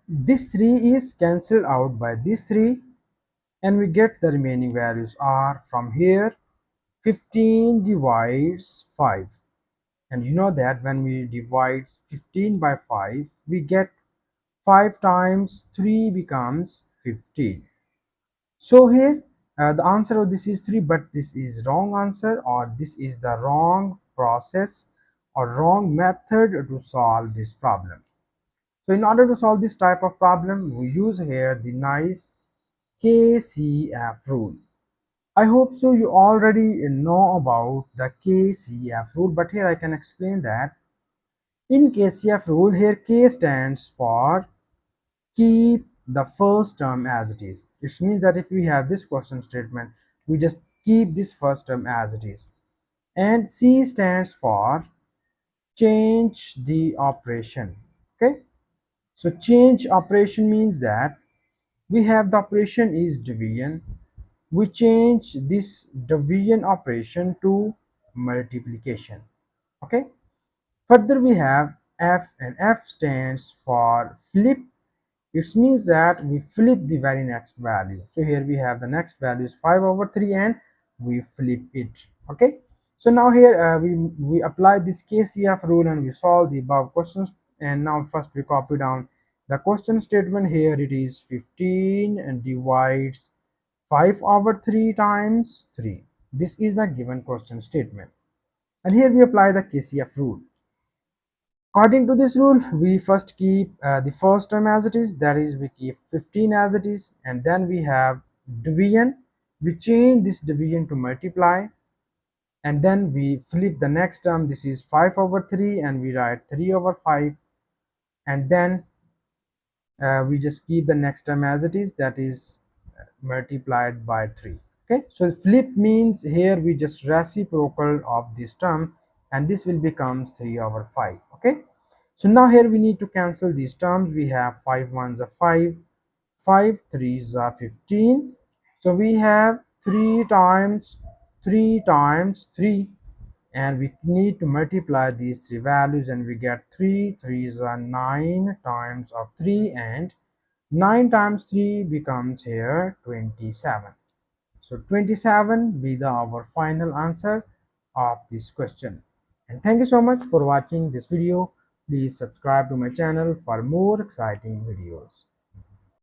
This 3 is cancelled out by this 3 and we get the remaining values are from here 15 divides 5, and you know that when we divide 15 by 5 we get 5 times 3 becomes 15. So here the answer of this is 3, but this is wrong answer, or this is the wrong process or wrong method to solve this problem. So in order to solve this type of problem, we use here the nice KCF rule. I hope so you already know about the KCF rule, but here I can explain that. In KCF rule, here K stands for keep the first term as it is. It means that if we have this question statement, we just keep this first term as it is. And C stands for change the operation. Okay, so change operation means that we have the operation is division, we change this division operation to multiplication. Okay, further we have F, and F stands for flip. It means that we flip the very next value. So here we have the next value is 5 over 3 and we flip it. Okay, so now here we apply this KCF rule and we solve the above questions. And now first we copy down the question statement. Here it is 15 and divides 5 over 3 times 3. This is the given question statement, and here we apply the KCF rule. According to this rule, we first keep the first term as it is, that is we keep 15 as it is, and then we have division. We change this division to multiply, and then we flip the next term. This is 5 over 3 and we write 3 over 5, and then we just keep the next term as it is, that is multiplied by 3. Okay, so flip means here we just reciprocal of this term, and this will become 3 over 5. Okay, so now here we need to cancel these terms. We have 5 ones are 5, 5 threes are 15, so we have 3 times 3 times 3, and we need to multiply these three values and we get 3 threes are 9 times of 3, and 9 times 3 becomes here 27. So 27 be our final answer of this question. And thank you so much for watching this video. Please subscribe to my channel for more exciting videos.